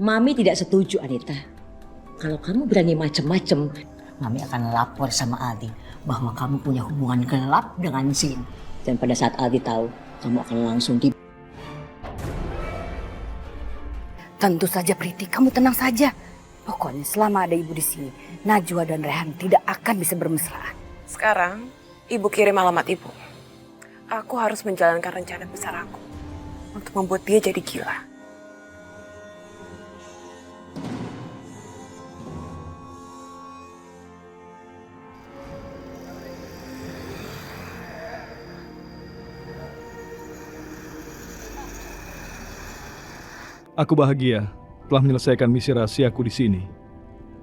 Mami tidak setuju, Anita. Kalau kamu berani macam-macam, Mami akan lapor sama Aldi bahwa kamu punya hubungan gelap dengan Zin. Dan pada saat Aldi tahu, kamu akan langsung di... Tentu saja Priti, kamu tenang saja. Pokoknya selama ada ibu di sini, Najwa dan Rehan tidak akan bisa bermesraan. Sekarang, ibu kirim alamat ibu. Aku harus menjalankan rencana besar aku untuk membuat dia jadi gila. Aku bahagia telah menyelesaikan misi rahasiaku di sini.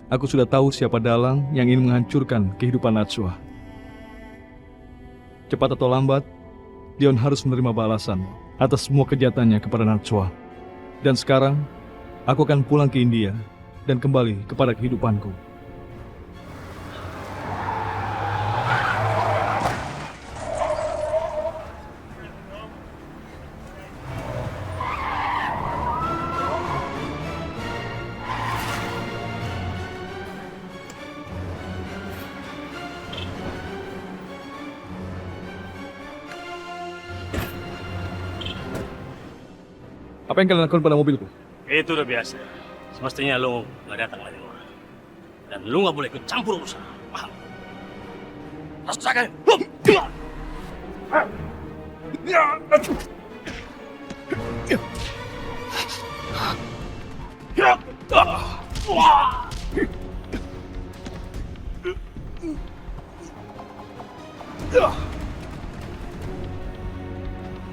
Aku sudah tahu siapa dalang yang ingin menghancurkan kehidupan Najwa. Cepat atau lambat, Dion harus menerima balasan atas semua kejahatannya kepada Najwa. Dan sekarang, aku akan pulang ke India dan kembali kepada kehidupanku. Apa yang kalian lakukan pada mobilku? Itu udah biasa. Semestinya lu nggak datang lagi. Dan lu nggak boleh ikut campur urusan. Paham? Rasakan.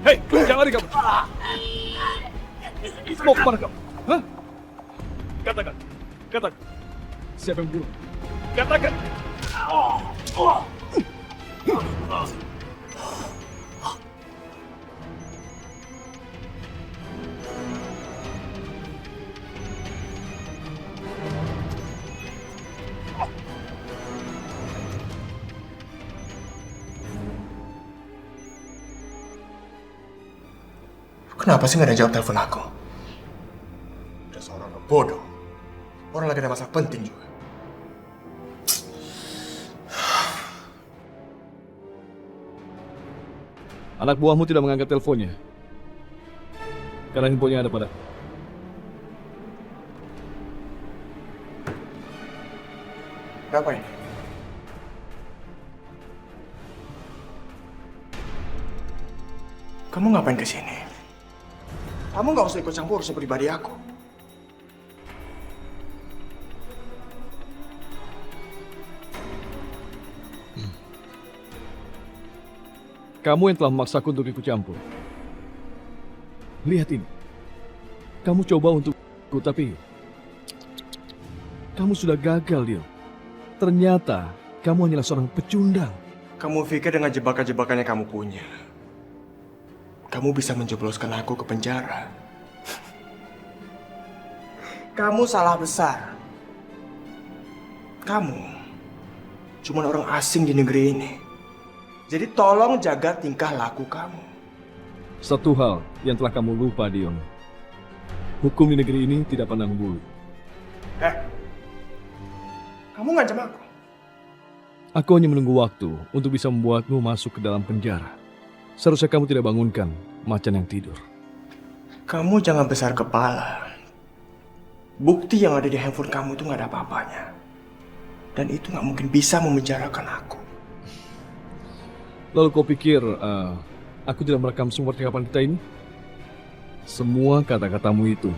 Hei, jangan lari kamu. Mau kemana kamu? Hah? Katakan. Siapa yang bunuh? Katakan. Kenapa sih nggak ada yang jawab telepon aku? Dasar orang bodoh. Orang lagi ada masalah penting juga. Anak buahmu tidak mengangkat teleponnya. Karena infonya ada pada. Kenapa ini? Kamu ngapain kesini? Kamu nggak usah ikut campur urusan pribadi aku. Kamu yang telah memaksaku untuk ikut campur. Lihat ini. Kamu coba untuk ikut, tapi kamu sudah gagal, Dio. Ternyata kamu hanyalah seorang pecundang. Kamu pikir dengan jebakan-jebakan yang kamu punya, kamu bisa menjebloskan aku ke penjara? Kamu salah besar. Kamu cuma orang asing di negeri ini. Jadi tolong jaga tingkah laku kamu. Satu hal yang telah kamu lupa, Dion. Hukum di negeri ini tidak pandang bulu. Kamu ngancam aku? Aku hanya menunggu waktu untuk bisa membuatmu masuk ke dalam penjara. Seharusnya kamu tidak bangunkan macan yang tidur. Kamu jangan besar kepala. Bukti yang ada di handphone kamu itu nggak ada apa-apanya. Dan itu nggak mungkin bisa memenjarakan aku. Lalu kau pikir aku tidak merekam semua percakapan kita ini? Semua kata-katamu itu,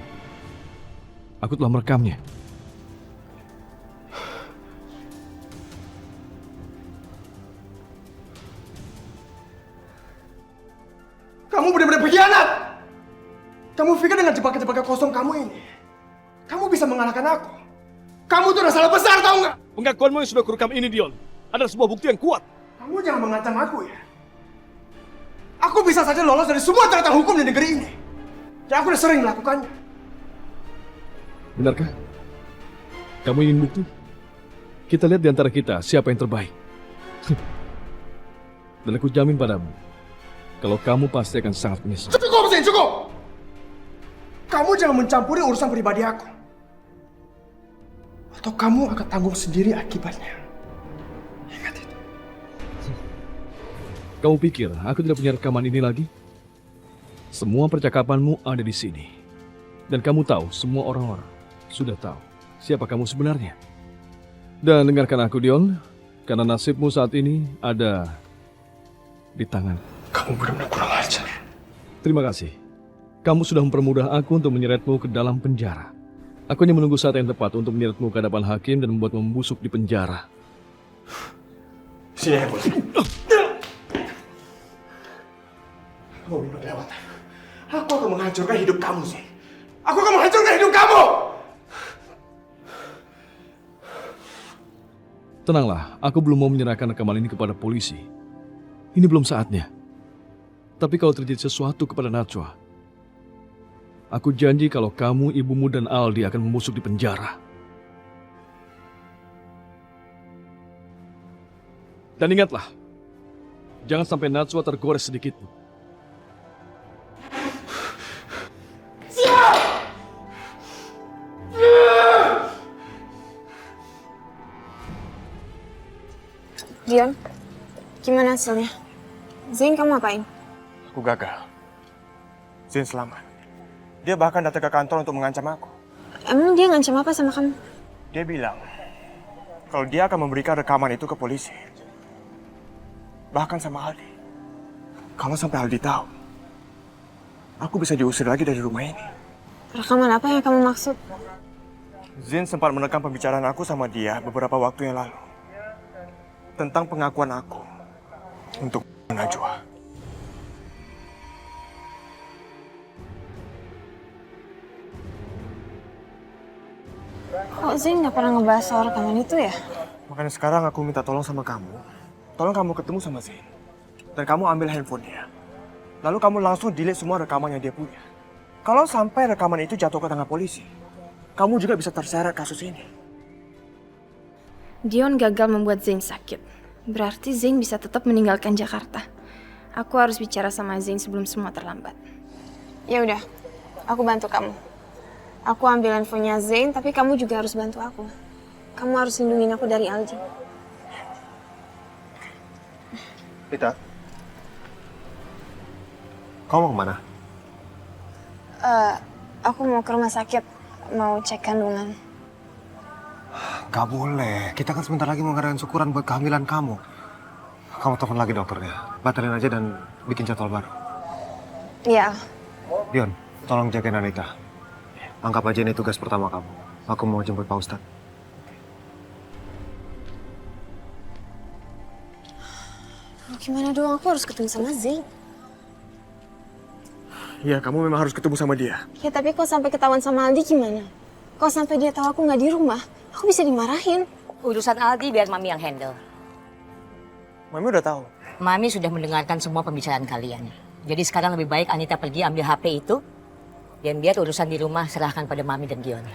aku telah merekamnya. Kamu benar-benar pengkhianat! Kamu pikir dengan jebakan-jebakan kosong kamu ini, kamu bisa mengalahkan aku? Kamu tuh udah salah besar, tahu nggak? Pengakuanmu yang sudah kurekam ini, Dion, adalah sebuah bukti yang kuat. Kamu jangan mengancam aku ya. Aku bisa saja lolos dari semua catatan hukum di negeri ini. Dan aku udah sering melakukannya. Benarkah? Kamu ingin bukti? Kita lihat di antara kita siapa yang terbaik. Dan aku jamin padamu, kalau kamu pasti akan sangat menyesal. Cukup, Zin, cukup! Kamu jangan mencampuri urusan pribadi aku. atau kamu akan tanggung sendiri akibatnya. Ingat itu. Kamu pikir aku tidak punya rekaman ini lagi? Semua percakapanmu ada di sini. Dan kamu tahu, semua orang-orang sudah tahu siapa kamu sebenarnya. Dan dengarkan aku, Dion, karena nasibmu saat ini ada di tangan. Kamu benar-benar kurang ajar. Terima kasih. Kamu sudah mempermudah aku untuk menyeretmu ke dalam penjara. Aku hanya menunggu saat yang tepat untuk menyeretmu ke hadapan hakim dan membuatmu membusuk di penjara. Sini handphone. Kamu benar lewat. Aku akan menghancurkan hidup kamu sih. Aku akan menghancurkan hidup kamu. Tenanglah, aku belum mau menyerahkan rekaman ini kepada polisi. Ini belum saatnya. Tapi kalau terjadi sesuatu kepada Najwa, aku janji kalau kamu, ibumu, dan Aldi akan membusuk di penjara. Dan ingatlah, jangan sampai Najwa tergores sedikit pun. Dion, gimana hasilnya? Zain, kamu apain? Aku gagal. Zain selamat. Dia bahkan datang ke kantor untuk mengancam aku. Emang dia ngancam apa sama kamu? Dia bilang kalau dia akan memberikan rekaman itu ke polisi. Bahkan sama Aldi. Kalau sampai Aldi tahu, aku bisa diusir lagi dari rumah ini. Rekaman apa yang kamu maksud? Zain sempat merekam pembicaraan aku sama dia beberapa waktu yang lalu. Tentang pengakuan aku untuk Najwa. Kok Zain nggak pernah ngebahas soal rekaman itu ya? Makanya sekarang aku minta tolong sama kamu. Tolong kamu ketemu sama Zain. Dan kamu ambil handphone dia. Lalu kamu langsung delete semua rekaman yang dia punya. Kalau sampai rekaman itu jatuh ke tangan polisi, kamu juga bisa terseret kasus ini. Dion gagal membuat Zain sakit. Berarti Zain bisa tetap meninggalkan Jakarta. Aku harus bicara sama Zain sebelum semua terlambat. Ya udah, aku bantu kamu. Aku ambil handphonenya Zain, tapi kamu juga harus bantu aku. Kamu harus lindungin aku dari Aldi. Rita, kamu mau kemana? Aku mau ke rumah sakit, mau cek kandungan. Gak boleh, kita kan sebentar lagi mau ngadain syukuran buat kehamilan kamu. Kamu telepon lagi dokternya, batalin aja dan bikin jadwal baru. Iya. Dion, tolong jagain Anita. Anggap aja ini tugas pertama kamu. Aku mau jemput Pak Ustadz. Gimana dong, aku harus ketemu sama Zain. Iya, kamu memang harus ketemu sama dia. Ya tapi kok sampai ketahuan sama Aldi gimana? Kok sampai dia tahu aku nggak di rumah, aku bisa dimarahin. Urusan Aldi biar Mami yang handle. Mami udah tahu. Mami sudah mendengarkan semua pembicaraan kalian. Jadi sekarang lebih baik Anita pergi ambil HP itu. Dan biar urusan di rumah serahkan pada Mami dan Gion.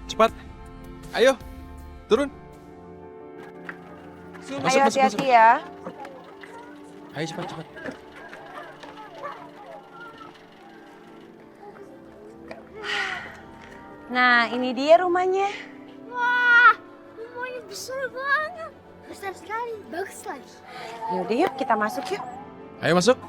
Cepat. Ayo. Turun. Ayo hati-hati ya. Ayo cepat. Nah, ini dia rumahnya. Wah, rumahnya besar banget. Besar sekali, bagus lagi. Yaudah yuk, kita masuk yuk. Ayo masuk.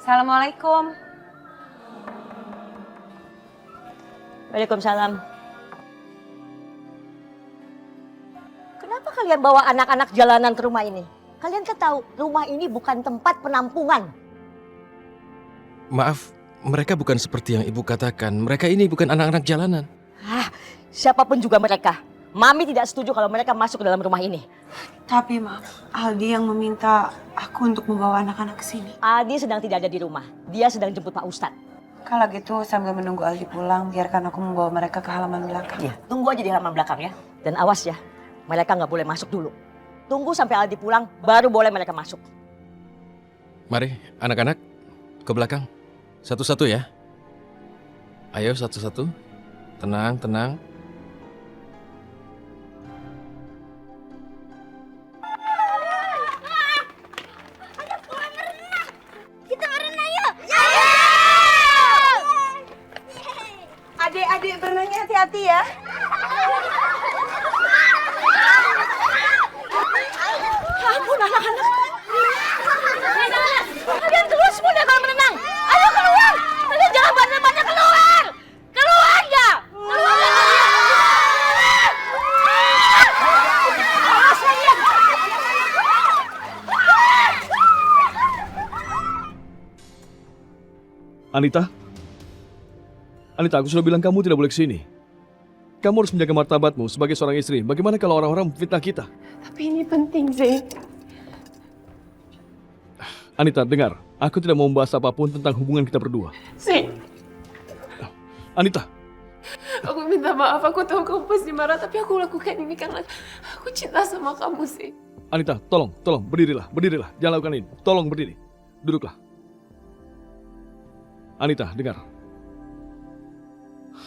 Assalamualaikum. Waalaikumsalam. Kenapa kalian bawa anak-anak jalanan ke rumah ini? Kalian kan tahu rumah ini bukan tempat penampungan. Maaf, mereka bukan seperti yang ibu katakan. Mereka ini bukan anak-anak jalanan. Siapapun juga mereka. Mami tidak setuju kalau mereka masuk ke dalam rumah ini. Tapi maaf, Aldi yang meminta aku untuk membawa anak-anak ke sini. Aldi sedang tidak ada di rumah. Dia sedang jemput Pak Ustadz. Kalau gitu sambil menunggu Aldi pulang, biarkan aku membawa mereka ke halaman belakang. Ya, tunggu aja di halaman belakang ya. Dan awas ya, mereka nggak boleh masuk dulu. Tunggu sampai Aldi pulang, baru boleh mereka masuk. Mari, anak-anak, ke belakang. Satu-satu ya. Ayo satu-satu. Tenang, tenang. Kita berenang yuk. Adik-adik berenangnya hati-hati ya. Ampun anak-anak. Kalian keluar semua dari kolam renang. Ayo keluar. Kalian jangan banyak-banyak keluar. Keluar ya. Anita? Anita, aku sudah bilang kamu tidak boleh kesini. Kamu harus menjaga martabatmu sebagai seorang istri. Bagaimana kalau orang-orang memfitnah kita? Tapi ini penting, Zain. Anita, dengar. Aku tidak mau membahas apapun tentang hubungan kita berdua. Zain, Anita, aku minta maaf. Aku tahu kamu pasti marah, tapi aku lakukan ini karena aku cinta sama kamu, Zain. Anita, tolong, berdirilah. Jangan lakukan ini. Tolong berdiri. Duduklah. Anita, dengar.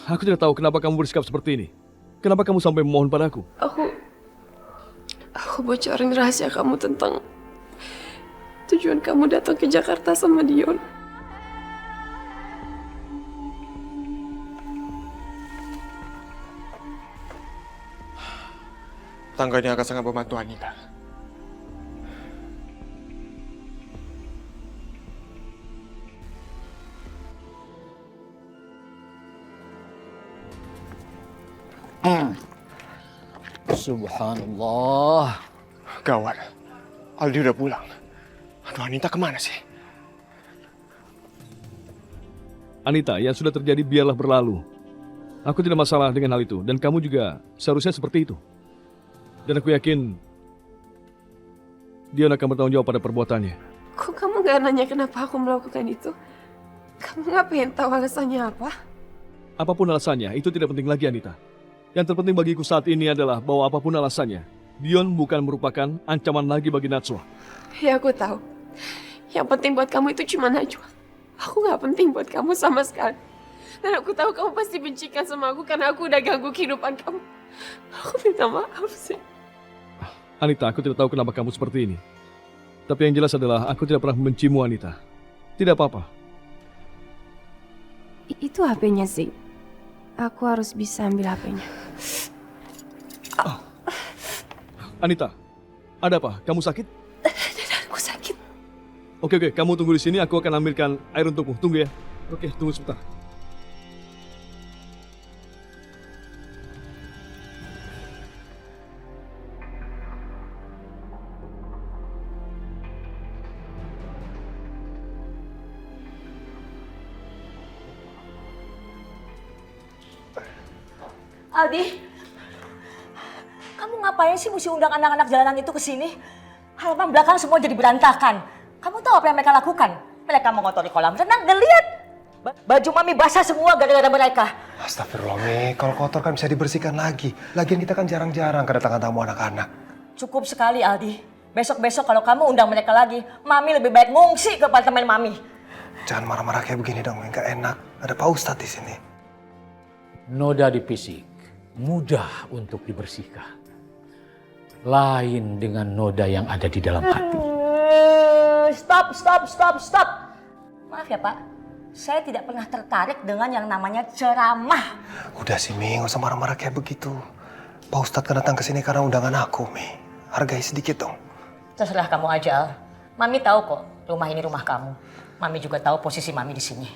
Aku tidak tahu kenapa kamu bersikap seperti ini. Kenapa kamu sampai memohon padaku? Aku bocorin rahasia kamu tentang tujuan kamu datang ke Jakarta sama Dion. Tangga ini akan sangat membantu Anita. Subhanallah. Gawat. Aldi udah pulang. Aduh, Anita kemana sih? Anita, yang sudah terjadi biarlah berlalu. Aku tidak masalah dengan hal itu. Dan kamu juga seharusnya seperti itu. Dan aku yakin Dion akan bertanggung jawab pada perbuatannya. Kok kamu gak nanya kenapa aku melakukan itu? Kamu gak pengen tahu alasannya apa? Apapun alasannya, itu tidak penting lagi, Anita. Yang terpenting bagiku saat ini adalah bahwa apapun alasannya, Dion bukan merupakan ancaman lagi bagi Najwa. Ya aku tahu. Yang penting buat kamu itu cuma Najwa. Aku gak penting buat kamu sama sekali. Dan aku tahu kamu pasti bencikan sama aku karena aku udah ganggu kehidupan kamu. Aku minta maaf sih. Anita, aku tidak tahu kenapa kamu seperti ini. Tapi yang jelas adalah aku tidak pernah membencimu, Anita. Tidak apa-apa. Itu HP-nya sih. Aku harus bisa ambil HP-nya. Anita, ada apa? Kamu sakit? Aku sakit. Oke, kamu tunggu di sini. Aku akan ambilkan air untukmu. Tunggu ya. Oke, tunggu sebentar. Aldi, kamu ngapain sih mesti undang anak-anak jalanan itu ke sini? Halaman belakang semua jadi berantakan. Kamu tahu apa yang mereka lakukan? Mereka mengotori kolam renang dan lihat. Baju mami basah semua gara-gara mereka. Astagfirullah, Mi. Kalau kotor kan bisa dibersihkan lagi. Lagian kita kan jarang-jarang kedatangan tamu anak-anak. Cukup sekali, Aldi. Besok-besok kalau kamu undang mereka lagi, mami lebih baik ngungsi ke apartemen mami. Jangan marah-marah kayak begini dong, Mi. Nggak enak. Ada Pak Ustadz di sini. Noda di fisik mudah untuk dibersihkan. Lain dengan noda yang ada di dalam hati. Stop. Maaf ya, Pak. Saya tidak pernah tertarik dengan yang namanya ceramah. Udah sih, Mi. Nggak usah marah-marah kayak begitu. Pak Ustadz kan datang ke sini karena undangan aku, Mi. Hargai sedikit dong. Terserah kamu aja, Al. Mami tahu kok, rumah ini rumah kamu. Mami juga tahu posisi Mami di sini.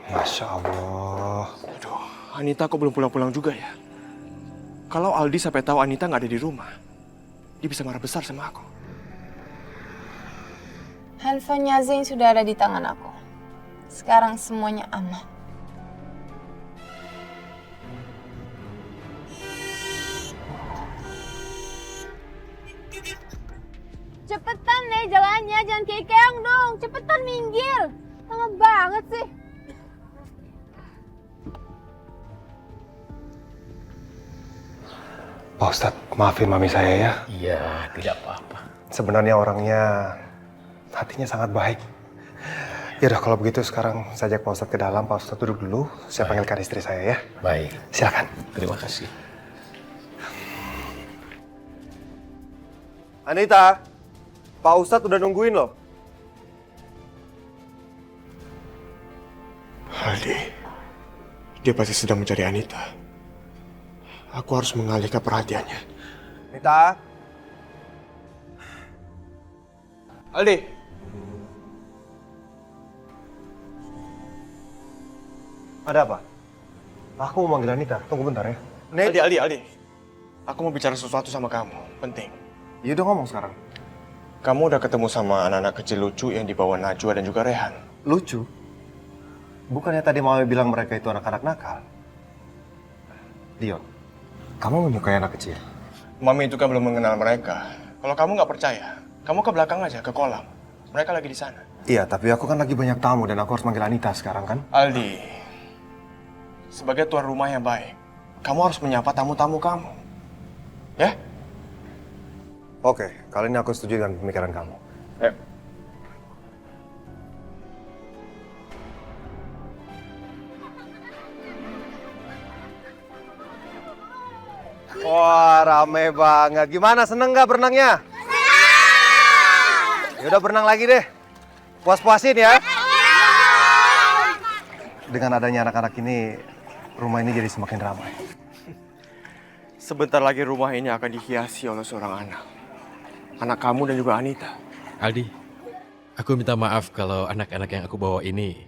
Masya Allah. Aduh, Anita kok belum pulang-pulang juga ya? Kalau Aldi sampai tahu Anita nggak ada di rumah, dia bisa marah besar sama aku. Handphonenya Zain sudah ada di tangan aku. Sekarang semuanya aman. Cepetan deh jalannya, jangan keong dong. Cepetan minggir. Lama banget sih. Pak Ustadz, maafin mami saya ya. Iya, tidak apa-apa. Sebenarnya orangnya hatinya sangat baik. Ya udah kalau begitu sekarang saya ajak Pak Ustadz ke dalam. Pak Ustadz duduk dulu. Saya panggilkan istri saya ya. Baik. Silakan. Terima kasih. Anita, Pak Ustadz udah nungguin loh. Aldi, dia pasti sedang mencari Anita. Aku harus mengalihkan perhatiannya. Anita. Aldi. Ada apa? Aku mau manggil Anita. Tunggu bentar ya. Aldi. Aku mau bicara sesuatu sama kamu. Penting. Ya udah ngomong sekarang. Kamu udah ketemu sama anak-anak kecil lucu yang dibawa Najwa dan juga Rehan. Lucu? Bukannya tadi Mami bilang mereka itu anak-anak nakal? Dion, kamu menyukai anak kecil? Mami itu kan belum mengenal mereka. Kalau kamu nggak percaya, kamu ke belakang aja, ke kolam. Mereka lagi di sana. Iya, tapi aku kan lagi banyak tamu dan aku harus manggil Anita sekarang kan? Aldi, sebagai tuan rumah yang baik, kamu harus menyapa tamu-tamu kamu. Ya? Oke, kali ini aku setuju dengan pemikiran kamu. Ayo. Wah, rame banget. Gimana, seneng nggak berenangnya? Ya udah berenang lagi deh. Puas-puasin ya. Dengan adanya anak-anak ini, rumah ini jadi semakin ramai. Sebentar lagi rumah ini akan dihiasi oleh seorang anak. Anak kamu dan juga Anita. Aldi, aku minta maaf kalau anak-anak yang aku bawa ini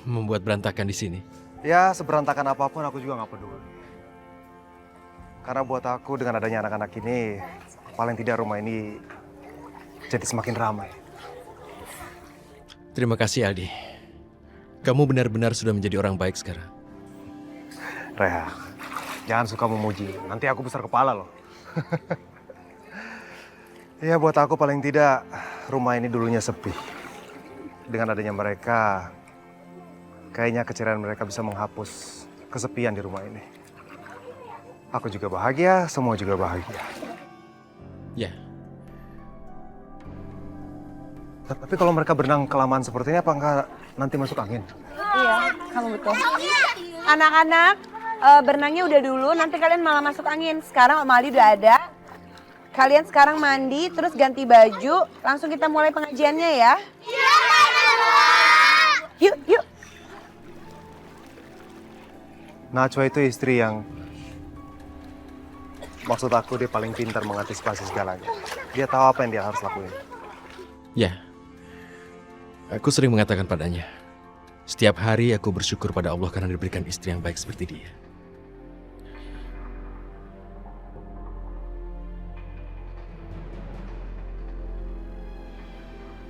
membuat berantakan di sini. Ya, seberantakan apapun aku juga nggak peduli. Karena buat aku dengan adanya anak-anak ini, paling tidak rumah ini jadi semakin ramai. Terima kasih Aldi. Kamu benar-benar sudah menjadi orang baik sekarang. Reha, jangan suka memuji. Nanti aku besar kepala loh. Ya buat aku paling tidak rumah ini dulunya sepi. Dengan adanya mereka, kayaknya keceriaan mereka bisa menghapus kesepian di rumah ini. Aku juga bahagia, semua juga bahagia. Ya. Tapi kalau mereka berenang kelamaan seperti ini, apa enggak nanti masuk angin? Iya, kamu betul. Anak-anak, berenangnya udah dulu, nanti kalian malah masuk angin. Sekarang Om Ali udah ada. Kalian sekarang mandi, terus ganti baju, langsung kita mulai pengajiannya ya. Yuk, yuk. Najwa itu istri yang... Maksud aku dia paling pintar mengantisipasi segalanya. Dia tahu apa yang dia harus lakuin. Ya. Aku sering mengatakan padanya. Setiap hari aku bersyukur pada Allah karena diberikan istri yang baik seperti dia.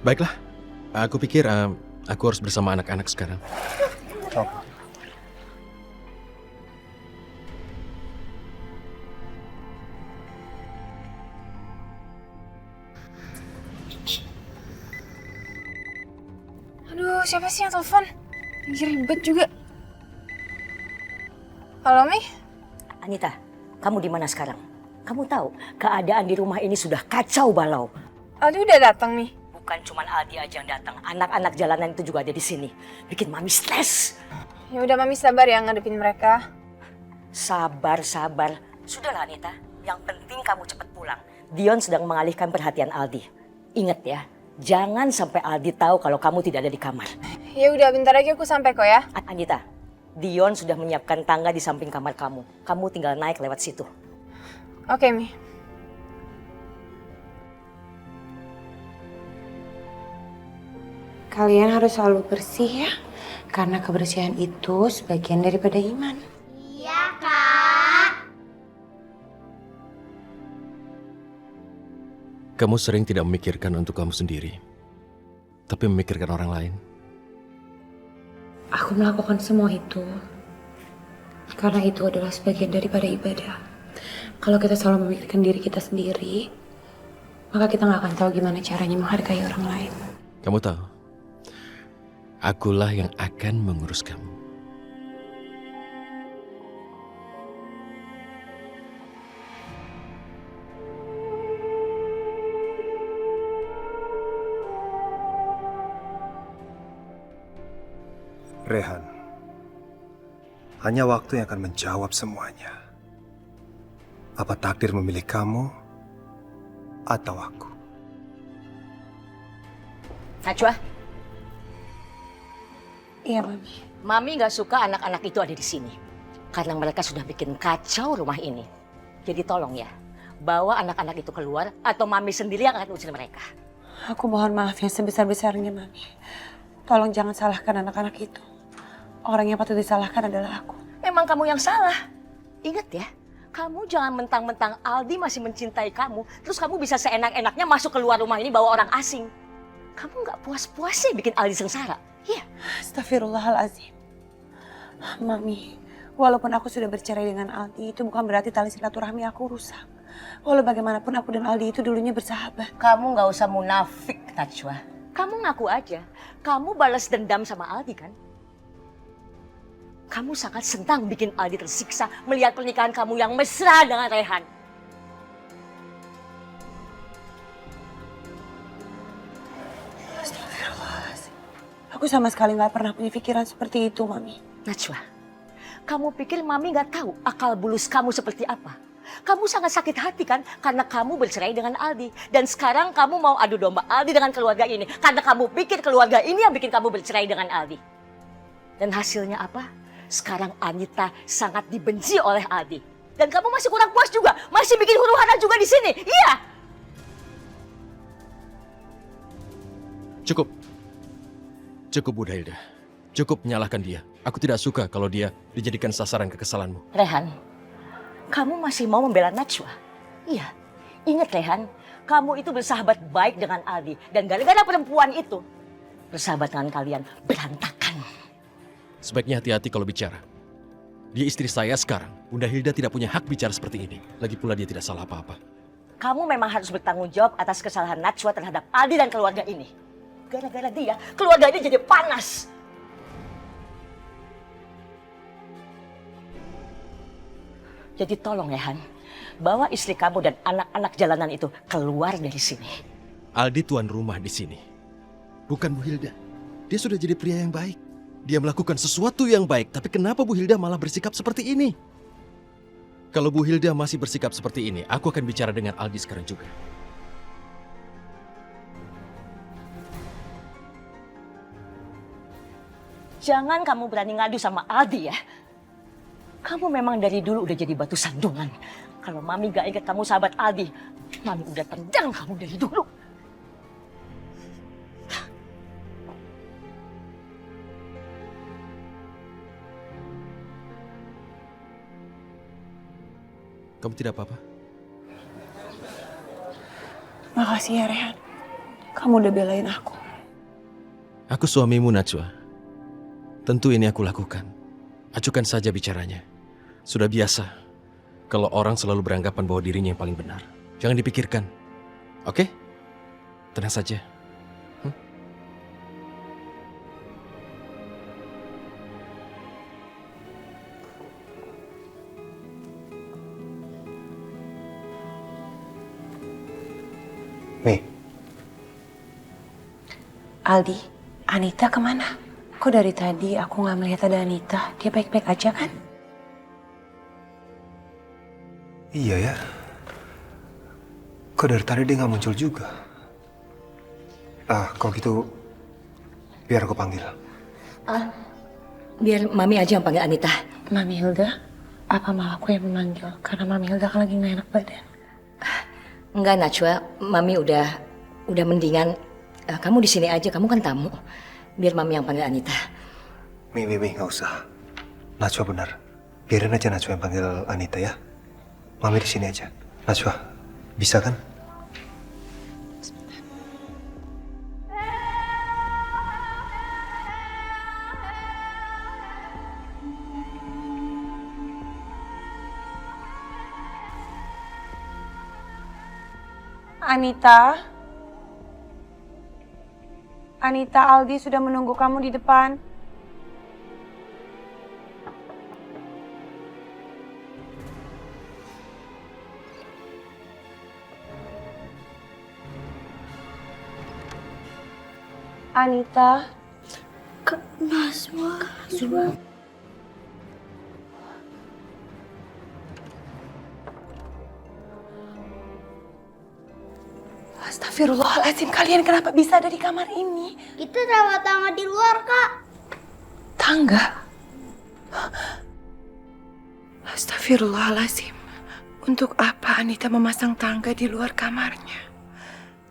Baiklah, aku pikir aku harus bersama anak-anak sekarang. Oh. Aduh, siapa sih yang telepon? Ribet juga. Halo, Mi? Anita, kamu di mana sekarang? Kamu tahu keadaan di rumah ini sudah kacau balau. Aldi udah datang nih. Bukan cuma Aldi aja yang datang, anak-anak jalanan itu juga ada di sini. Bikin Mami stres. Ya udah, Mami sabar ya ngadepin mereka. Sabar. Sudahlah Anita, yang penting kamu cepat pulang. Dion sedang mengalihkan perhatian Aldi. Ingat ya, jangan sampai Aldi tahu kalau kamu tidak ada di kamar. Ya udah, bentar lagi aku sampai kok ya. Anita, Dion sudah menyiapkan tangga di samping kamar kamu. Kamu tinggal naik lewat situ. Oke, Mi. Kalian harus selalu bersih ya, karena kebersihan itu sebagian daripada iman. Iya, Kak. Kamu sering tidak memikirkan untuk kamu sendiri, tapi memikirkan orang lain. Aku melakukan semua itu karena itu adalah sebagian daripada ibadah. Kalau kita selalu memikirkan diri kita sendiri, maka kita nggak akan tahu gimana caranya menghargai orang lain. Kamu tahu, akulah yang akan mengurus kamu. Rehan, hanya waktu yang akan menjawab semuanya. Apa takdir memilih kamu atau aku? Najwa, Iya, Mami. Mami nggak suka anak-anak itu ada di sini. Karena mereka sudah bikin kacau rumah ini. Jadi tolong ya, bawa anak-anak itu keluar atau Mami sendiri yang akan usir mereka. Aku mohon maaf yang sebesar-besarnya, Mami. Tolong jangan salahkan anak-anak itu. Orang yang patut disalahkan adalah aku. Memang kamu yang salah. Ingat ya, kamu jangan mentang-mentang Aldi masih mencintai kamu, terus kamu bisa seenak-enaknya masuk keluar rumah ini bawa orang asing. Kamu nggak puas-puasnya bikin Aldi sengsara. Iya. Astagfirullahaladzim. Mami, walaupun aku sudah bercerai dengan Aldi, itu bukan berarti tali silaturahmi aku rusak. Walau bagaimanapun aku dan Aldi itu dulunya bersahabat. Kamu nggak usah munafik, Najwa. Kamu ngaku aja, kamu balas dendam sama Aldi kan? Kamu sangat senang bikin Aldi tersiksa melihat pernikahan kamu yang mesra dengan Rehan. Astagfirullahaladzim. Aku sama sekali nggak pernah punya pikiran seperti itu, Mami. Najwa, kamu pikir Mami nggak tahu akal bulus kamu seperti apa? Kamu sangat sakit hati kan karena kamu bercerai dengan Aldi. Dan sekarang kamu mau adu domba Aldi dengan keluarga ini. Karena kamu pikir keluarga ini yang bikin kamu bercerai dengan Aldi. Dan hasilnya apa? Sekarang Anita sangat dibenci oleh Aldi. Dan kamu masih kurang puas juga. Masih bikin huru-hara juga di sini. Iya. Cukup. Cukup, Bunda Hilda. Cukup menyalahkan dia. Aku tidak suka kalau dia dijadikan sasaran kekesalanmu. Rehan, kamu masih mau membela Najwa? Iya. Ingat Rehan, kamu itu bersahabat baik dengan Aldi. Dan gara-gara perempuan itu, persahabatan kalian berantakan. Sebaiknya hati-hati kalau bicara. Dia istri saya sekarang. Bunda Hilda tidak punya hak bicara seperti ini. Lagi pula dia tidak salah apa-apa. Kamu memang harus bertanggung jawab atas kesalahan Najwa terhadap Aldi dan keluarga ini. Gara-gara dia, keluarga ini jadi panas. Jadi tolong ya Han, bawa istri kamu dan anak-anak jalanan itu keluar dari sini. Aldi tuan rumah di sini. Bukan Bu Hilda. Dia sudah jadi pria yang baik. Dia melakukan sesuatu yang baik, tapi kenapa Bu Hilda malah bersikap seperti ini? Kalau Bu Hilda masih bersikap seperti ini, aku akan bicara dengan Aldi sekarang juga. Jangan kamu berani ngadu sama Aldi ya. Kamu memang dari dulu udah jadi batu sandungan. Kalau Mami gak ingat kamu sahabat Aldi, Mami udah tendang kamu dari dulu. Kamu tidak apa-apa? Makasih ya, Rehan. Kamu udah belain aku. Aku suamimu, Najwa. Tentu ini aku lakukan. Acukan saja bicaranya. Sudah biasa kalau orang selalu beranggapan bahwa dirinya yang paling benar. Jangan dipikirkan. Oke? Tenang saja. Mi. Aldi, Anita kemana? Kok dari tadi aku nggak melihat ada Anita? Dia baik-baik aja kan? Iya ya. Kok dari tadi dia nggak muncul juga? Kalau gitu biar aku panggil. Biar Mami aja yang panggil Anita. Mami Hilda, apa mau aku yang memanggil? Karena Mami Hilda kan lagi nggak enak badan. Enggak Najwa, Mami udah mendingan. Kamu di sini aja, kamu kan tamu. Biar Mami yang panggil Anita. Mi, nggak usah. Najwa benar. Biarin aja Najwa yang panggil Anita ya. Mami di sini aja. Najwa, bisa kan? Anita, Aldi sudah menunggu kamu di depan. Anita, Najwa. Astagfirullahaladzim, kalian kenapa bisa ada di kamar ini? Kita sewa tangga di luar, Kak. Tangga? Astagfirullahaladzim. Untuk apa Anita memasang tangga di luar kamarnya?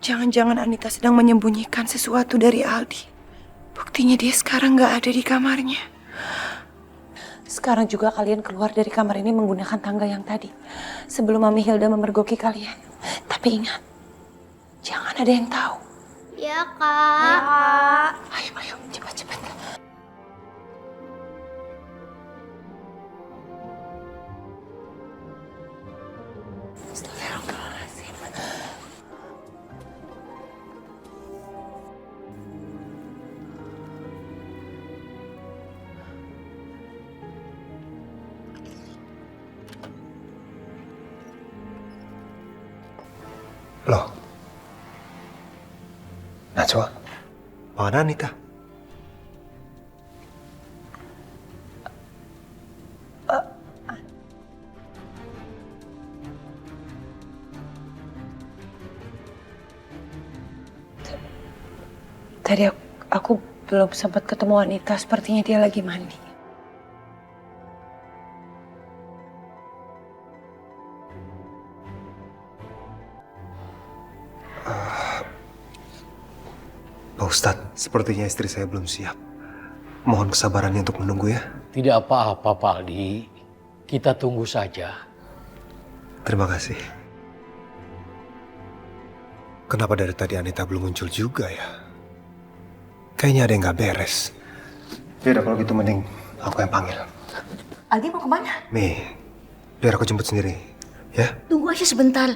Jangan-jangan Anita sedang menyembunyikan sesuatu dari Aldi. Buktinya dia sekarang nggak ada di kamarnya. Sekarang juga kalian keluar dari kamar ini menggunakan tangga yang tadi. Sebelum Mami Hilda memergoki kalian. Tapi ingat, jangan ada yang tahu. Ya, Kak. Ayo, cepat-cepat. Astagfirullahaladzim. Loh, Najwa, mana Anita? Tadi aku belum sempat ketemu Anita, sepertinya dia lagi mandi. Pak Ustadz, sepertinya istri saya belum siap. Mohon kesabarannya untuk menunggu ya. Tidak apa-apa, Pak Aldi. Kita tunggu saja. Terima kasih. Kenapa dari tadi Anita belum muncul juga ya? Kayaknya ada yang nggak beres. Yaudah kalau gitu mending aku yang panggil. Aldi mau kemana? Mi, biar aku jemput sendiri, ya? Tunggu aja sebentar.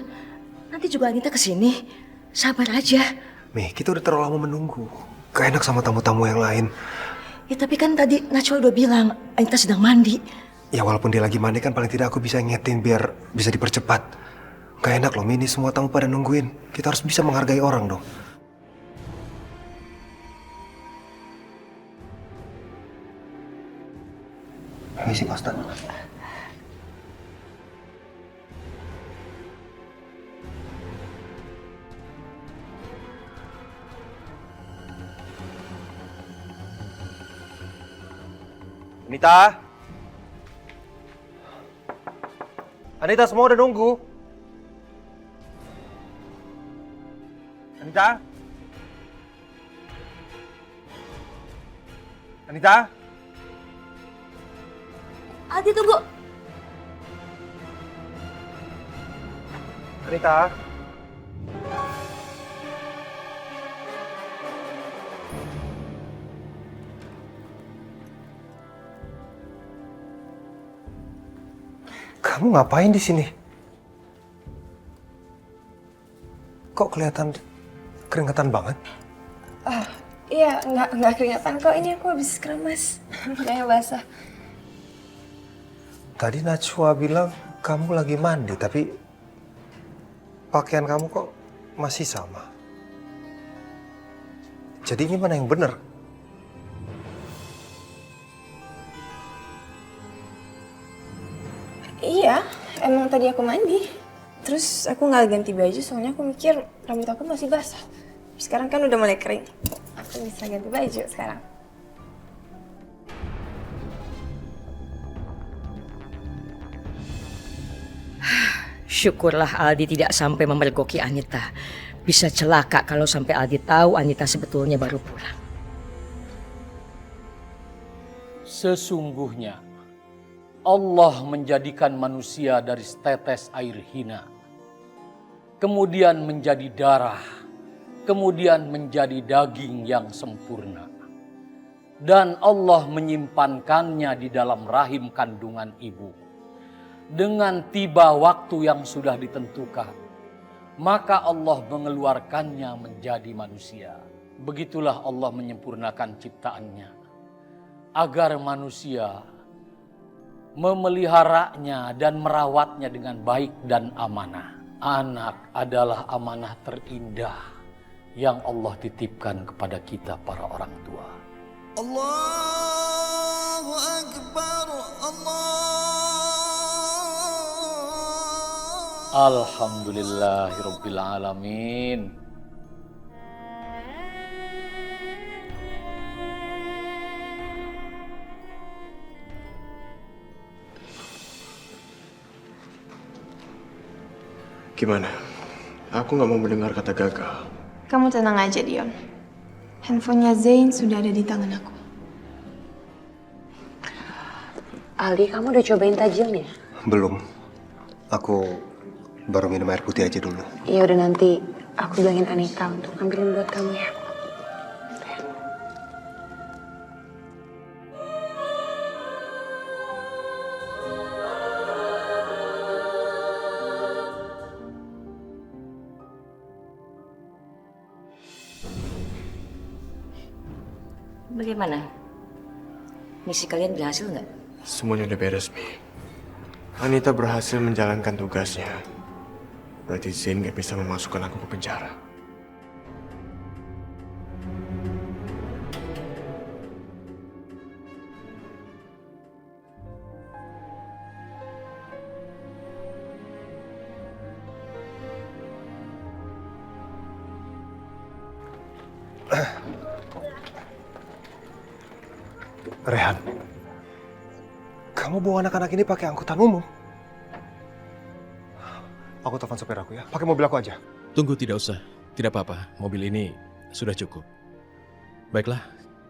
Nanti juga Anita kesini. Sabar aja. Mi, kita udah terlalu lama menunggu. Gak enak sama tamu-tamu yang lain. Ya tapi kan tadi Najwa udah bilang Anita sedang mandi. Ya walaupun dia lagi mandi kan paling tidak aku bisa ngetin biar bisa dipercepat. Gak enak loh, Mi, ini semua tamu pada nungguin. Kita harus bisa menghargai orang dong. Permisi, Pak Ustadz. Anita! Anita, semua udah nunggu. Anita? Anita? Aldi tunggu. Anita? Kamu ngapain di sini? Kok kelihatan keringetan banget? Iya, nggak keringatan kok. Ini aku habis keramas. Kayak basah. Tadi Najwa bilang kamu lagi mandi, tapi pakaian kamu kok masih sama. Jadi ini mana yang benar? Iya, emang tadi aku mandi. Terus aku nggak ganti baju soalnya aku mikir rambut aku masih basah. Sekarang kan udah mulai kering. Aku bisa ganti baju sekarang. Syukurlah Aldi tidak sampai memergoki Anita. Bisa celaka kalau sampai Aldi tahu Anita sebetulnya baru pulang. Sesungguhnya Allah menjadikan manusia dari setetes air hina, kemudian menjadi darah, kemudian menjadi daging yang sempurna. Dan Allah menyimpankannya di dalam rahim kandungan ibu. Dengan tiba waktu yang sudah ditentukan, maka Allah mengeluarkannya menjadi manusia. Begitulah Allah menyempurnakan ciptaannya, agar manusia memeliharanya dan merawatnya dengan baik dan amanah. Anak adalah amanah terindah yang Allah titipkan kepada kita para orang tua. Allahu Akbar, Alhamdulillahirabbil alamin. Gimana? Aku nggak mau mendengar kata gagal. Kamu tenang aja, Dion. Handphonenya Zain sudah ada di tangan aku. Aldi, kamu udah cobain tajilnya? Belum. Aku baru minum air putih aja dulu. Iya udah, nanti aku bilangin Anita untuk ambilin buat kamu ya. Bagaimana? Misi kalian berhasil nggak? Semuanya udah beres, Mi. Anita berhasil menjalankan tugasnya. Berarti Zain nggak bisa memasukkan aku ke penjara. Rehan, kamu bawa anak-anak ini pakai angkutan umum? Aku telepon sopir aku ya, pakai mobil aku aja. Tunggu, tidak usah. Tidak apa-apa, mobil ini sudah cukup. Baiklah,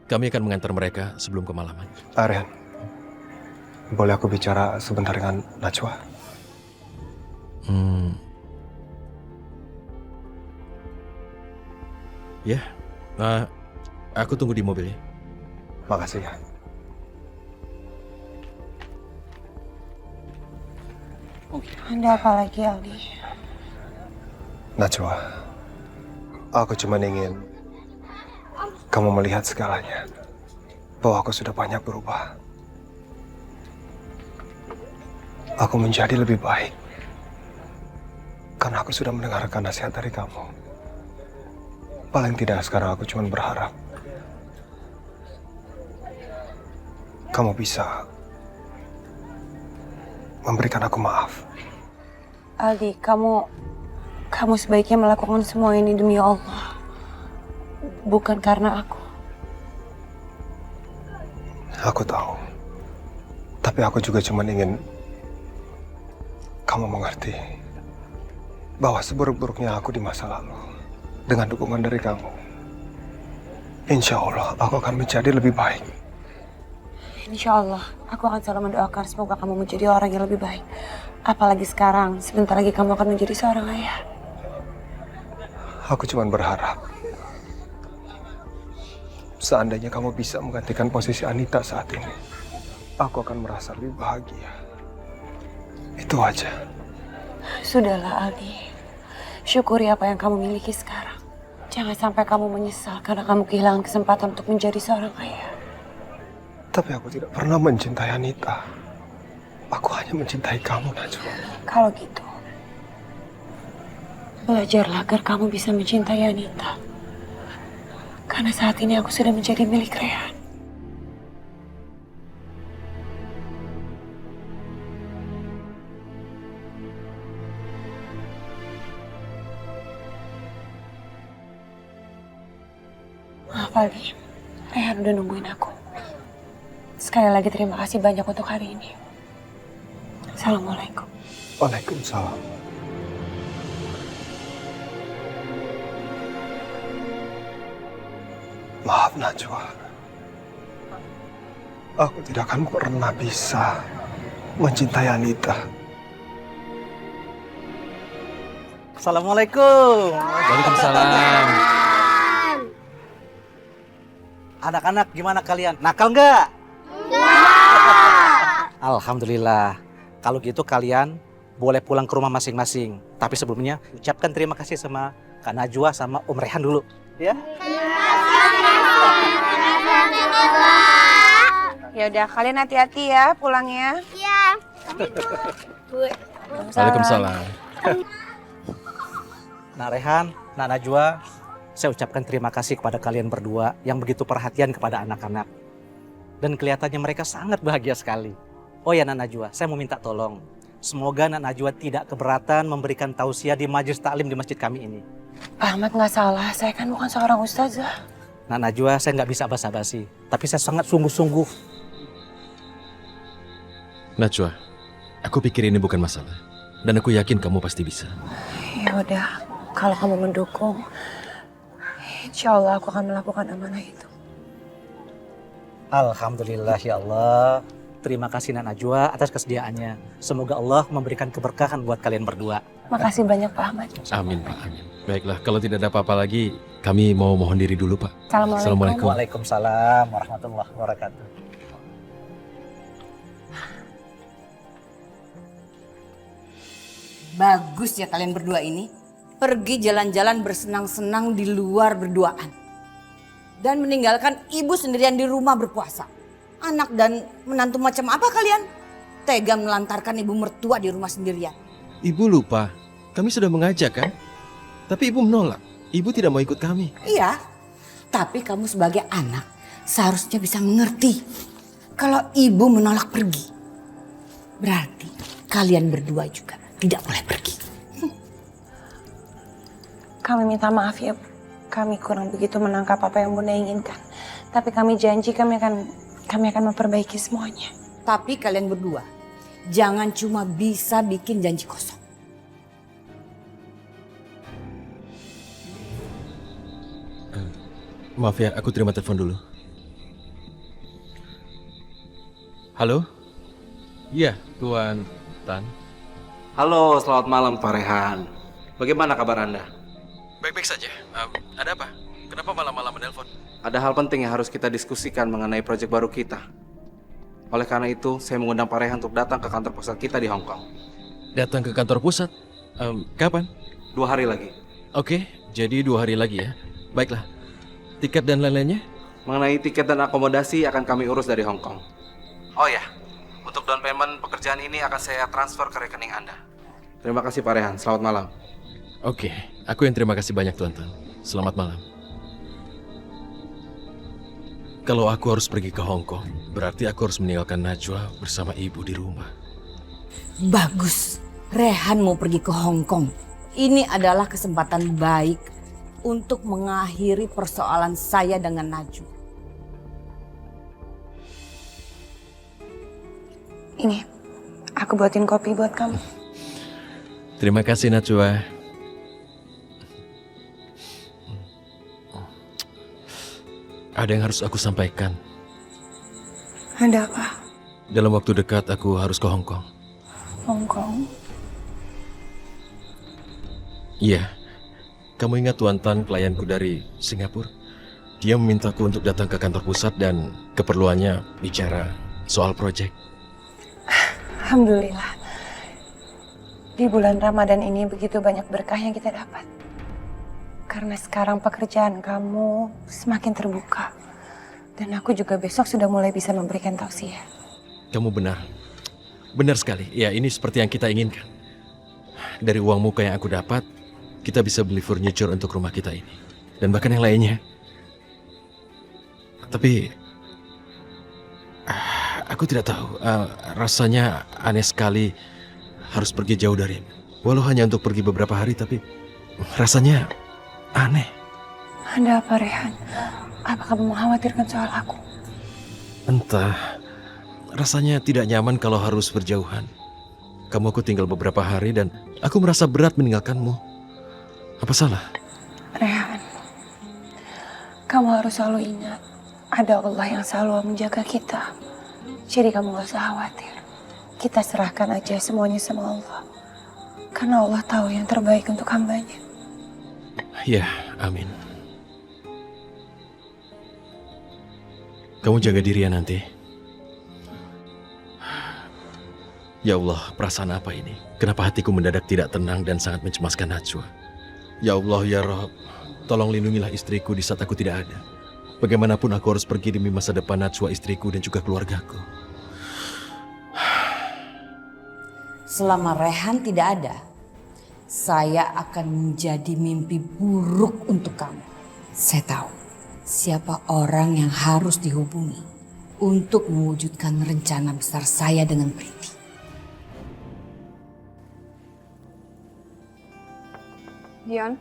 kami akan mengantar mereka sebelum kemalaman. Rehan, boleh aku bicara sebentar dengan Najwa? Ya, aku tunggu di mobil ya. Makasih ya. Ada apa lagi, Aldi? Najwa, aku cuma ingin kamu melihat segalanya. Bahwa aku sudah banyak berubah. Aku menjadi lebih baik. Karena aku sudah mendengarkan nasihat dari kamu. Paling tidak sekarang aku cuma berharap kamu bisa memberikan aku maaf. Aldi, kamu sebaiknya melakukan semua ini demi Allah. Bukan karena aku. Aku tahu. Tapi aku juga cuma ingin kamu mengerti bahwa seburuk-buruknya aku di masa lalu, dengan dukungan dari kamu, insya Allah aku akan menjadi lebih baik. Insya Allah, aku akan selalu mendoakan semoga kamu menjadi orang yang lebih baik. Apalagi sekarang, sebentar lagi kamu akan menjadi seorang ayah. Aku cuma berharap seandainya kamu bisa menggantikan posisi Anita saat ini, aku akan merasa lebih bahagia. Itu aja. Sudahlah, Aldi. Syukuri apa yang kamu miliki sekarang. Jangan sampai kamu menyesal karena kamu kehilangan kesempatan untuk menjadi seorang ayah. Tapi aku tidak pernah mencintai Anita. Aku hanya mencintai kamu, Najwa. Kalau gitu, belajarlah agar kamu bisa mencintai Anita. Karena saat ini aku sudah menjadi milik Rehan. Maaf, Aldi. Rehan udah nungguin aku. Sekali lagi terima kasih banyak untuk hari ini. Assalamualaikum. Waalaikumsalam. Maaf, Najwa. Aku tidak akan pernah bisa mencintai Anita. Assalamualaikum. Waalaikumsalam. Anak-anak gimana kalian? Nakal nggak? Alhamdulillah. Kalau gitu kalian boleh pulang ke rumah masing-masing. Tapi sebelumnya ucapkan terima kasih sama Kak Najwa sama Om Rehan dulu, ya. Ya udah, kalian hati-hati ya pulangnya. Iya. Waalaikumsalam. Nah Rehan, Nak Najwa, saya ucapkan terima kasih kepada kalian berdua yang begitu perhatian kepada anak-anak. Dan kelihatannya mereka sangat bahagia sekali. Oh ya Nak Najwa, saya mau minta tolong. Semoga Nak Najwa tidak keberatan memberikan tausiah di majelis taklim di masjid kami ini. Pak Ahmad nggak salah, saya kan bukan seorang ustazah. Nak Najwa, saya nggak bisa basa-basi. Tapi saya sangat sungguh-sungguh. Najwa, aku pikir ini bukan masalah. Dan aku yakin kamu pasti bisa. Ya udah, kalau kamu mendukung, insya Allah aku akan melakukan amanah itu. Alhamdulillah ya Allah. Terima kasih Nak Najwa atas kesediaannya. Semoga Allah memberikan keberkahan buat kalian berdua. Makasih banyak Pak Ahmad. Amin Pak, amin. Baiklah, kalau tidak ada apa-apa lagi, kami mau mohon diri dulu Pak. Assalamualaikum. Waalaikumsalam warahmatullahi wabarakatuh. Bagus ya kalian berdua ini. Pergi jalan-jalan bersenang-senang di luar berduaan. Dan meninggalkan ibu sendirian di rumah berpuasa. Anak dan menantu macam apa kalian? Tega melantarkan ibu mertua di rumah sendirian. Ibu lupa, kami sudah mengajak kan? Tapi ibu menolak, ibu tidak mau ikut kami. Iya, tapi kamu sebagai anak seharusnya bisa mengerti. Kalau ibu menolak pergi, berarti kalian berdua juga tidak boleh pergi. Kami minta maaf ya, kami kurang begitu menangkap apa yang Bunda inginkan. Tapi kami janji kami akan memperbaiki semuanya. Tapi kalian berdua jangan cuma bisa bikin janji kosong. Maaf ya, aku terima telepon dulu. Halo? Iya, Tuan Tan. Halo, selamat malam Pak Rehan. Bagaimana kabar Anda? Baik-baik saja. Ada apa? Kenapa malam-malam menelpon? Ada hal penting yang harus kita diskusikan mengenai proyek baru kita. Oleh karena itu, saya mengundang Pak Rehan untuk datang ke kantor pusat kita di Hong Kong. Datang ke kantor pusat? Kapan? 2 hari lagi. Oke, jadi 2 hari lagi ya. Baiklah. Tiket dan lain-lainnya? Mengenai tiket dan akomodasi akan kami urus dari Hong Kong. Oh ya, untuk down payment pekerjaan ini akan saya transfer ke rekening Anda. Terima kasih Pak Rehan, selamat malam. Oke, aku yang terima kasih banyak Tuan Tan. Selamat malam. Kalau aku harus pergi ke Hong Kong, berarti aku harus meninggalkan Najwa bersama ibu di rumah. Bagus, Rehan mau pergi ke Hong Kong. Ini adalah kesempatan baik untuk mengakhiri persoalan saya dengan Najwa. Ini, aku buatin kopi buat kamu. Terima kasih Najwa. Ada yang harus aku sampaikan. Ada apa? Dalam waktu dekat aku harus ke Hong Kong. Hong Kong? Iya. Kamu ingat Tuan Tan, klienku dari Singapura? Dia memintaku untuk datang ke kantor pusat dan keperluannya bicara soal proyek. Alhamdulillah. Di bulan Ramadan ini begitu banyak berkah yang kita dapat. Karena sekarang pekerjaan kamu semakin terbuka. Dan aku juga besok sudah mulai bisa memberikan tausiah. Kamu benar. Benar sekali. Ya, ini seperti yang kita inginkan. Dari uang muka yang aku dapat, kita bisa beli furniture untuk rumah kita ini. Dan bahkan yang lainnya. Tapi aku tidak tahu. Rasanya aneh sekali harus pergi jauh darimu. Walau hanya untuk pergi beberapa hari, tapi rasanya aneh. Ada apa, Rehan? Apa kamu mengkhawatirkan soal aku? Entah. Rasanya tidak nyaman kalau harus berjauhan. Kamu aku tinggal beberapa hari dan aku merasa berat meninggalkanmu. Apa salah? Rehan, kamu harus selalu ingat, ada Allah yang selalu menjaga kita. Jadi kamu gak usah khawatir. Kita serahkan aja semuanya sama Allah. Karena Allah tahu yang terbaik untuk hambanya. Ya, amin. Kamu jaga diri ya nanti. Ya Allah, perasaan apa ini? Kenapa hatiku mendadak tidak tenang dan sangat mencemaskan Najwa? Ya Allah, ya Rabb, tolong lindungilah istriku di saat aku tidak ada. Bagaimanapun aku harus pergi demi masa depan Najwa, istriku dan juga keluargaku. Selama Rehan tidak ada, saya akan menjadi mimpi buruk untuk kamu. Saya tahu siapa orang yang harus dihubungi untuk mewujudkan rencana besar saya dengan Priti. Dion.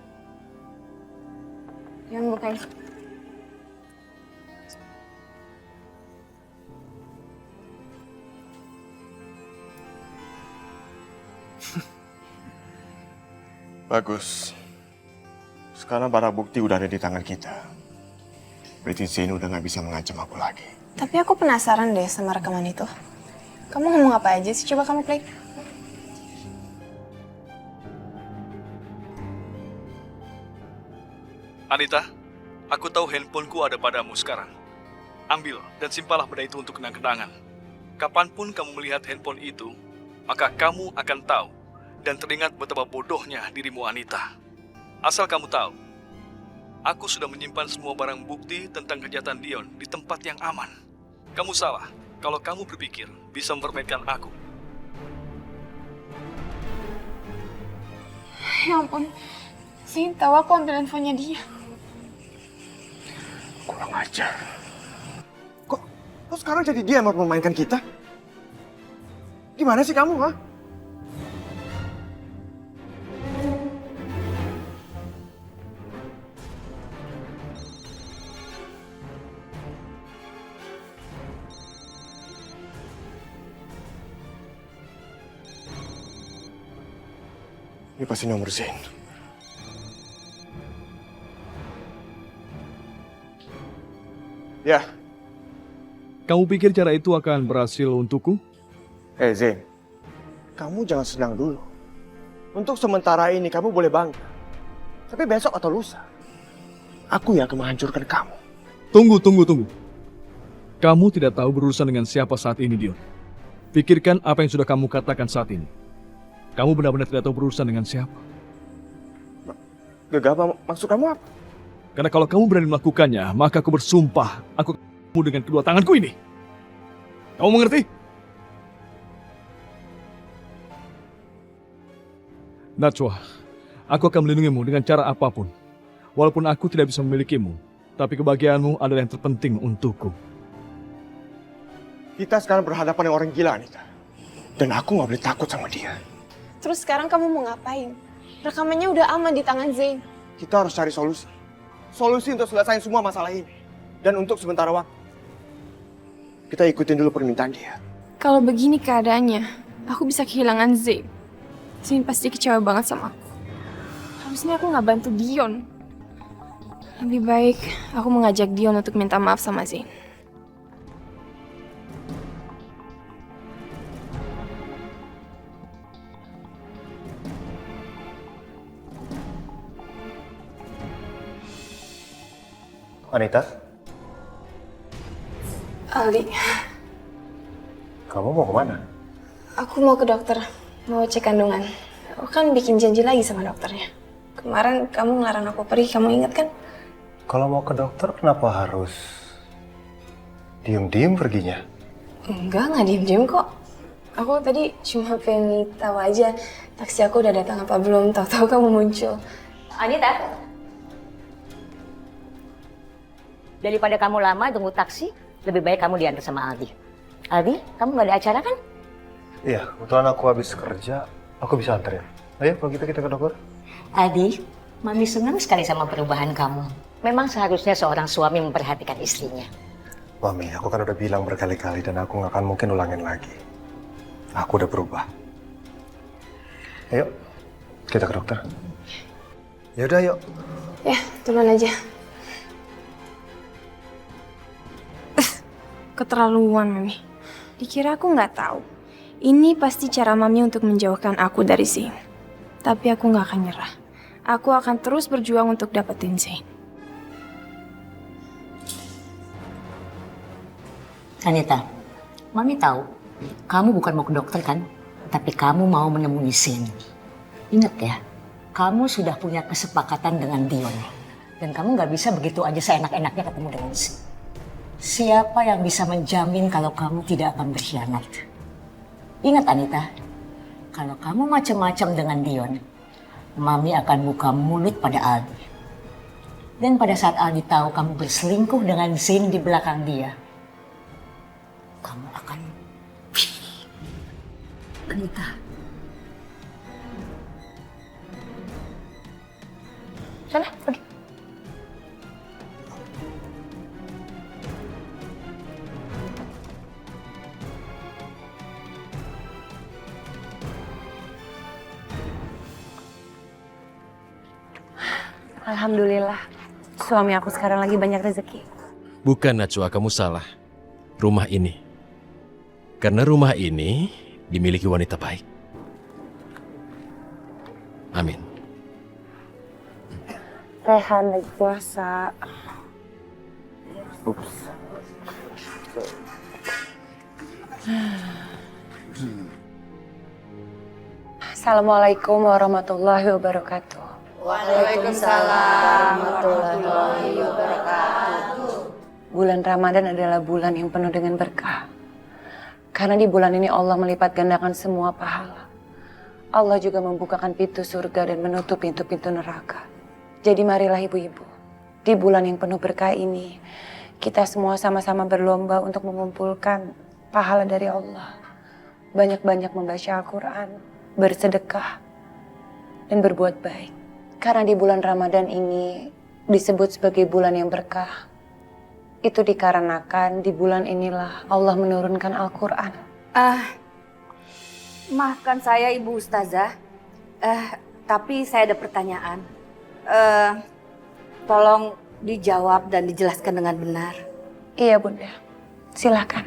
Dion bukain. Bagus. Sekarang barang bukti udah ada di tangan kita. Berarti Zain udah gak bisa mengancam aku lagi. Tapi aku penasaran deh sama rekaman itu. Kamu ngomong apa aja sih? Coba kamu play. Anita, aku tahu handphoneku ada padamu sekarang. Ambil dan simpanlah benda itu untuk kenang-kenangan. Kapanpun kamu melihat handphone itu, maka kamu akan tahu dan teringat betapa bodohnya dirimu Anita. Asal kamu tahu, aku sudah menyimpan semua barang bukti tentang kejahatan Dion di tempat yang aman. Kamu salah kalau kamu berpikir bisa mempermainkan aku. Ya ampun. Zain tahu aku ambil handphonenya dia. Kurang ajar. Kok sekarang jadi dia yang mau memainkan kita? Gimana sih kamu, ha? Ini pasti nomor Zain. Ya. Kamu pikir cara itu akan berhasil untukku? Zain, kamu jangan senang dulu. Untuk sementara ini kamu boleh bangga. Tapi besok atau lusa, aku yang akan menghancurkan kamu. Tunggu. Kamu tidak tahu berurusan dengan siapa saat ini, Dion. Pikirkan apa yang sudah kamu katakan saat ini. Kamu benar-benar tidak tahu berurusan dengan siapa. Gak apa, maksud kamu apa? Karena kalau kamu berani melakukannya, maka aku bersumpah aku akan kamu dengan kedua tanganku ini. Kamu mengerti? Najwa, aku akan melindungimu dengan cara apapun. Walaupun aku tidak bisa memilikimu, tapi kebahagiaanmu adalah yang terpenting untukku. Kita sekarang berhadapan dengan orang gila, Anita. Dan aku gak boleh takut sama dia. Terus sekarang kamu mau ngapain? Rekamannya udah aman di tangan Zain. Kita harus cari solusi. Solusi untuk selesaiin semua masalah ini. Dan untuk sementara waktu, kita ikutin dulu permintaan dia. Kalau begini keadaannya, aku bisa kehilangan Zain. Zain pasti kecewa banget sama aku. Harusnya aku nggak bantu Dion. Lebih baik aku mengajak Dion untuk minta maaf sama Zain. Anita, Aldi, kamu mau kemana? aku mau ke dokter, mau cek kandungan. Aku kan bikin janji lagi sama dokternya. Kemarin kamu ngelarang aku pergi, kamu ingat kan? Kalau mau ke dokter, kenapa harus diem-diem perginya? Nggak diem-diem kok. Aku tadi cuma pengen tahu aja taksi aku udah datang apa belum, tahu-tahu kamu muncul. Anita, daripada kamu lama tunggu taksi, lebih baik kamu diantar sama Aldi. Aldi, kamu nggak ada acara kan? Iya, kebetulan aku habis kerja, aku bisa anterin. Ayo, kalau gitu kita ke dokter. Aldi, Mami senang sekali sama perubahan kamu. Memang seharusnya seorang suami memperhatikan istrinya. Mami, aku kan udah bilang berkali-kali dan aku nggak akan mungkin ulangin lagi. Aku udah berubah. Ayo, kita ke dokter. Yaudah, yuk. Ya, turun aja. Keterlaluan, Mami. Dikira aku nggak tahu. Ini pasti cara Mami untuk menjauhkan aku dari Zain. Tapi aku nggak akan nyerah. Aku akan terus berjuang untuk dapetin Zain. Anita, Mami tahu kamu bukan mau ke dokter kan? Tapi kamu mau menemui Zain. Ingat ya, kamu sudah punya kesepakatan dengan Dion. Dan kamu nggak bisa begitu aja seenak-enaknya ketemu dengan Zain. Siapa yang bisa menjamin kalau kamu tidak akan berkhianat? Ingat Anita, kalau kamu macam-macam dengan Dion, Mami akan buka mulut pada Aldi. Dan pada saat Aldi tahu kamu berselingkuh dengan Zain di belakang dia, kamu akan Anita. Sana, pergi. Alhamdulillah, suami aku sekarang lagi banyak rezeki. Bukan Najwa, kamu salah. Rumah ini. Karena rumah ini dimiliki wanita baik. Amin. Rehan lagi puasa. Ups. Assalamualaikum warahmatullahi wabarakatuh. Waalaikumsalam warahmatullahi wabarakatuh. Bulan Ramadan adalah bulan yang penuh dengan berkah. Karena di bulan ini Allah melipat gandakan semua pahala. Allah juga membukakan pintu surga dan menutup pintu-pintu neraka. Jadi marilah ibu-ibu, di bulan yang penuh berkah ini, kita semua sama-sama berlomba untuk mengumpulkan pahala dari Allah. Banyak-banyak membaca Al-Quran, bersedekah, dan berbuat baik. Karena di bulan Ramadan ini disebut sebagai bulan yang berkah. Itu dikarenakan di bulan inilah Allah menurunkan Al-Quran. Maafkan saya Ibu Ustazah, tapi saya ada pertanyaan. Tolong dijawab dan dijelaskan dengan benar. Iya Bunda, silakan.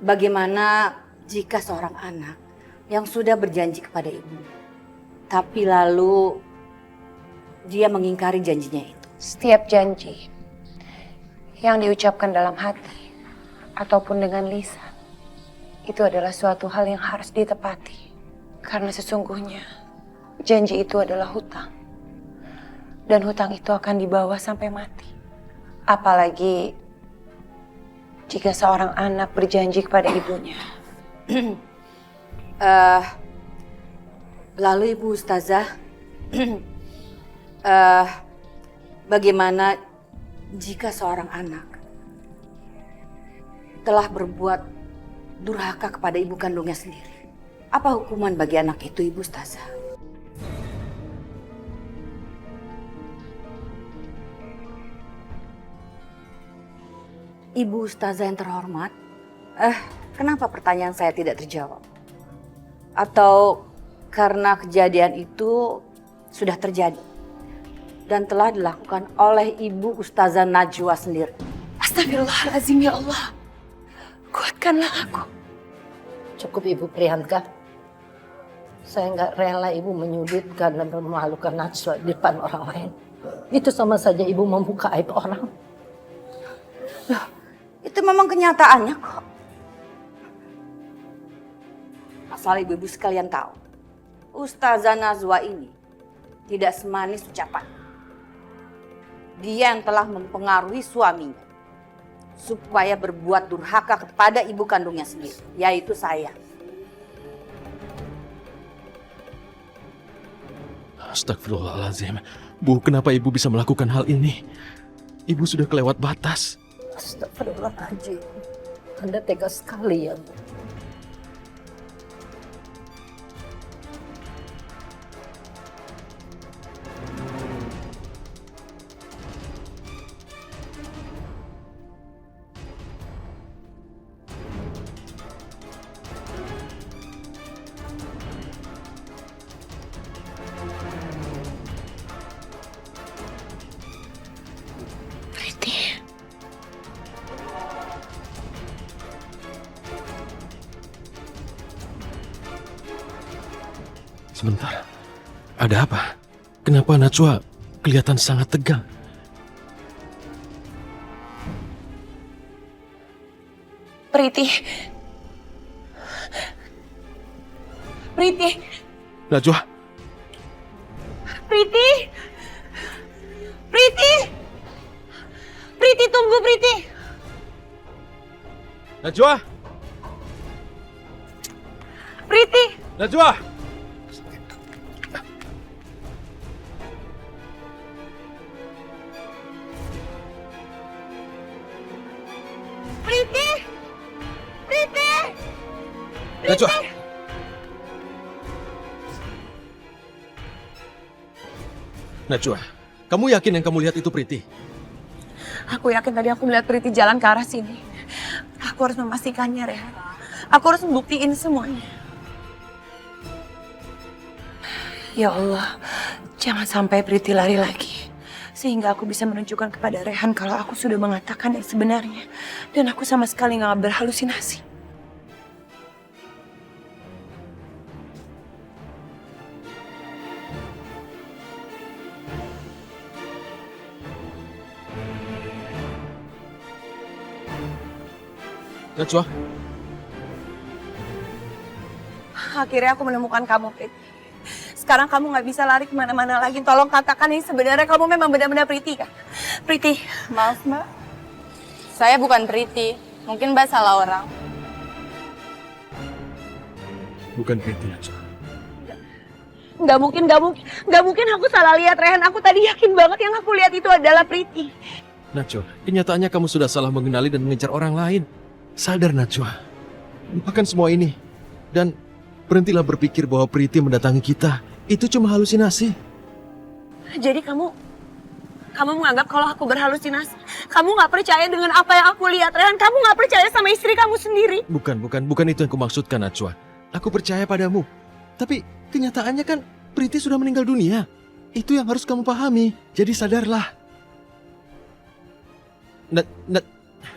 Bagaimana jika seorang anak yang sudah berjanji kepada ibu, tapi lalu dia mengingkari janjinya itu? Setiap janji yang diucapkan dalam hati ataupun dengan lisan, itu adalah suatu hal yang harus ditepati. Karena sesungguhnya janji itu adalah hutang. Dan hutang itu akan dibawa sampai mati. Apalagi jika seorang anak berjanji kepada ibunya. Lalu Ibu Ustazah, bagaimana jika seorang anak telah berbuat durhaka kepada ibu kandungnya sendiri? Apa hukuman bagi anak itu, Ibu Ustazah? Ibu Ustazah yang terhormat, kenapa pertanyaan saya tidak terjawab? Atau karena kejadian itu sudah terjadi dan telah dilakukan oleh Ibu Ustazah Najwa sendiri? Astagfirullahaladzim ya Allah. Kuatkanlah aku. Cukup Ibu Priyanka. Saya nggak rela Ibu menyudutkan dan memalukan Najwa di depan orang lain. Itu sama saja Ibu membuka aib orang. Loh, itu memang kenyataannya kok. Asal ibu-ibu sekalian tahu, Ustazah Najwa ini tidak semanis ucapan. Dia yang telah mempengaruhi suaminya supaya berbuat durhaka kepada ibu kandungnya sendiri, yaitu saya. Astagfirullahaladzim. Bu, kenapa Ibu bisa melakukan hal ini? Ibu sudah kelewat batas. Astagfirullahaladzim. Anda tega sekali ya, Bu. Sebentar, ada apa? Kenapa Najwa kelihatan sangat tegang? Priti. Priti. Najwa. Priti. Priti. Priti, tunggu Priti. Najwa. Priti. Najwa. Priti. Priti! Priti! Najwa! Najwa, kamu yakin yang kamu lihat itu Priti? Aku yakin tadi aku melihat Priti jalan ke arah sini. Aku harus memastikannya, Rehan. Aku harus membuktiin semuanya. Ya Allah, jangan sampai Priti lari lagi. Sehingga aku bisa menunjukkan kepada Rehan kalau aku sudah mengatakan yang sebenarnya. Dan aku sama sekali nggak berhalusinasi. Najwa, Akhirnya aku menemukan kamu, Priti. Sekarang kamu nggak bisa lari kemana-mana lagi. Tolong katakan yang sebenarnya kamu memang benar-benar Priti kan? Priti. Maaf Mbak, saya bukan Priti. Mungkin Mbak salah orang. Bukan Priti, Najwa. Nggak mungkin aku salah lihat, Rehan. Aku tadi yakin banget yang aku lihat itu adalah Priti. Najwa, kenyataannya kamu sudah salah mengenali dan mengejar orang lain. Sadar Najwa, lupakan semua ini. Dan berhentilah berpikir bahwa Priti mendatangi kita. Itu cuma halusinasi. Jadi kamu menganggap kalau aku berhalusinasi? Kamu nggak percaya dengan apa yang aku lihat, Rehan? Kamu nggak percaya sama istri kamu sendiri? Bukan itu yang kumaksudkan, Najwa. Aku percaya padamu. Tapi kenyataannya kan Priti sudah meninggal dunia. Itu yang harus kamu pahami. Jadi sadarlah.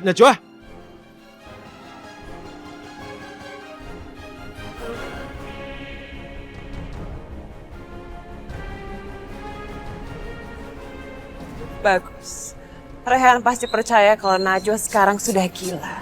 Najwa! Bagus. Rehan pasti percaya kalau Najwa sekarang sudah gila.